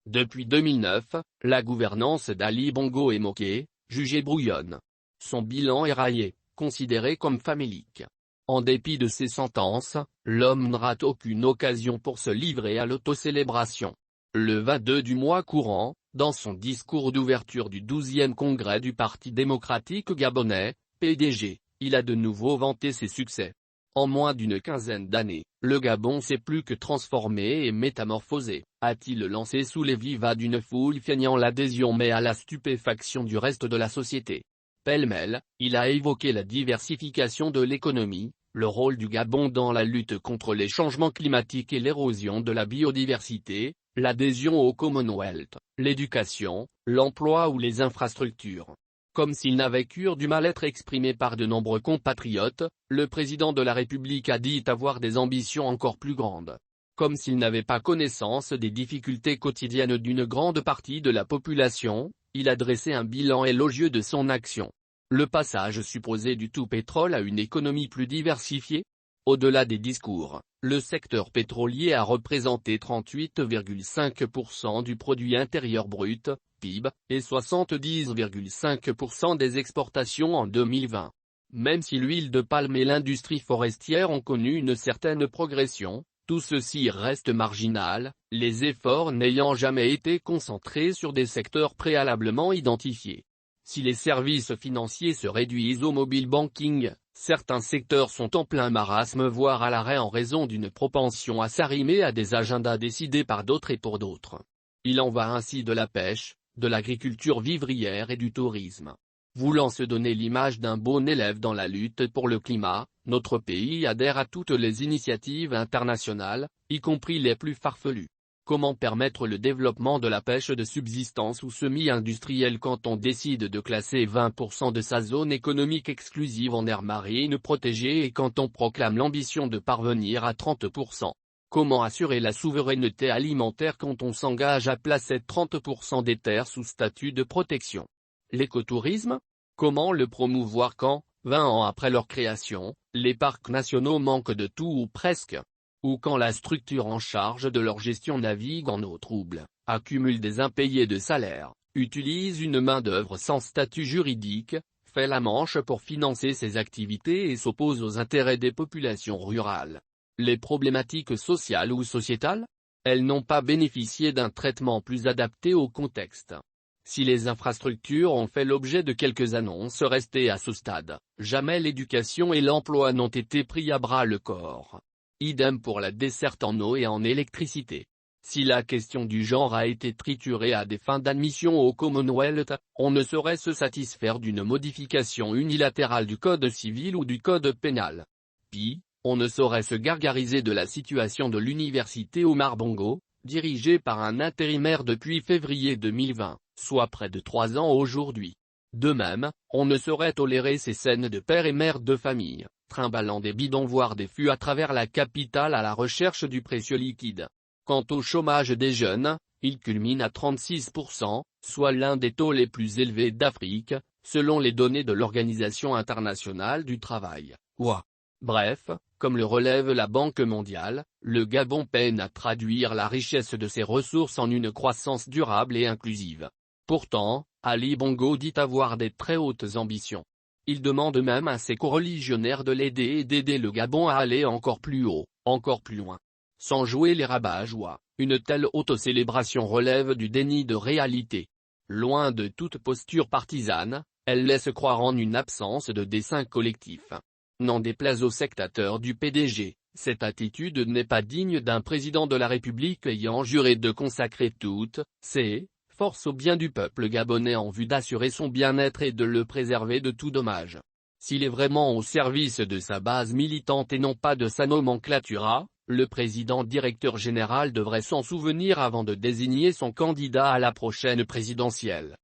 Depuis 2009, la gouvernance d'Ali Bongo est moquée, jugée brouillonne. Son bilan est raillé, considéré comme famélique. En dépit de ses sentences, l'homme ne rate aucune occasion pour se livrer à l'autocélébration. Le 22 du mois courant, dans son discours d'ouverture du 12e congrès du Parti démocratique gabonais, PDG, il a de nouveau vanté ses succès. En moins d'une quinzaine d'années, le Gabon s'est plus que transformé et métamorphosé, a-t-il lancé sous les vivas d'une foule feignant l'adhésion mais à la stupéfaction du reste de la société. Pêle-mêle, il a évoqué la diversification de l'économie, le rôle du Gabon dans la lutte contre les changements climatiques et l'érosion de la biodiversité, l'adhésion au Commonwealth, l'éducation, l'emploi ou les infrastructures. Comme s'il n'avait cure du mal-être exprimé par de nombreux compatriotes, le président de la République a dit avoir des ambitions encore plus grandes. Comme s'il n'avait pas connaissance des difficultés quotidiennes d'une grande partie de la population, il a dressé un bilan élogieux de son action. Le passage supposé du tout pétrole à une économie plus diversifiée? Au-delà des discours, le secteur pétrolier a représenté 38,5% du produit intérieur brut, PIB, et 70,5% des exportations en 2020. Même si l'huile de palme et l'industrie forestière ont connu une certaine progression, tout ceci reste marginal, les efforts n'ayant jamais été concentrés sur des secteurs préalablement identifiés. Si les services financiers se réduisent au mobile banking, certains secteurs sont en plein marasme voire à l'arrêt en raison d'une propension à s'arrimer à des agendas décidés par d'autres et pour d'autres. Il en va ainsi de la pêche, de l'agriculture vivrière et du tourisme. Voulant se donner l'image d'un bon élève dans la lutte pour le climat, notre pays adhère à toutes les initiatives internationales, y compris les plus farfelues. Comment permettre le développement de la pêche de subsistance ou semi-industrielle quand on décide de classer 20% de sa zone économique exclusive en aire marine protégée et quand on proclame l'ambition de parvenir à 30%? Comment assurer la souveraineté alimentaire quand on s'engage à placer 30% des terres sous statut de protection? L'écotourisme? Comment le promouvoir quand, 20 ans après leur création, les parcs nationaux manquent de tout ou presque? Ou quand la structure en charge de leur gestion navigue en eau trouble, accumule des impayés de salaire, utilise une main-d'œuvre sans statut juridique, fait la manche pour financer ses activités et s'oppose aux intérêts des populations rurales. Les problématiques sociales ou sociétales? Elles n'ont pas bénéficié d'un traitement plus adapté au contexte. Si les infrastructures ont fait l'objet de quelques annonces restées à ce stade, jamais l'éducation et l'emploi n'ont été pris à bras le corps. Idem pour la desserte en eau et en électricité. Si la question du genre a été triturée à des fins d'admission au Commonwealth, on ne saurait se satisfaire d'une modification unilatérale du code civil ou du code pénal. Puis, on ne saurait se gargariser de la situation de l'université Omar Bongo, dirigée par un intérimaire depuis février 2020, soit près de 3 ans aujourd'hui. De même, on ne saurait tolérer ces scènes de pères et mères de famille, trimballant des bidons voire des fûts à travers la capitale à la recherche du précieux liquide. Quant au chômage des jeunes, il culmine à 36%, soit l'un des taux les plus élevés d'Afrique, selon les données de l'Organisation internationale du travail, OIT. Bref, comme le relève la Banque mondiale, le Gabon peine à traduire la richesse de ses ressources en une croissance durable et inclusive. Pourtant, Ali Bongo dit avoir des très hautes ambitions. Il demande même à ses coreligionnaires de l'aider et d'aider le Gabon à aller encore plus haut, encore plus loin. Sans jouer les rabat-joie, une telle autocélébration relève du déni de réalité. Loin de toute posture partisane, elle laisse croire en une absence de dessein collectif. N'en déplaise aux sectateurs du PDG, cette attitude n'est pas digne d'un président de la République ayant juré de consacrer toutes ses forces au bien du peuple gabonais en vue d'assurer son bien-être et de le préserver de tout dommage. S'il est vraiment au service de sa base militante et non pas de sa nomenclatura, le président directeur général devrait s'en souvenir avant de désigner son candidat à la prochaine présidentielle.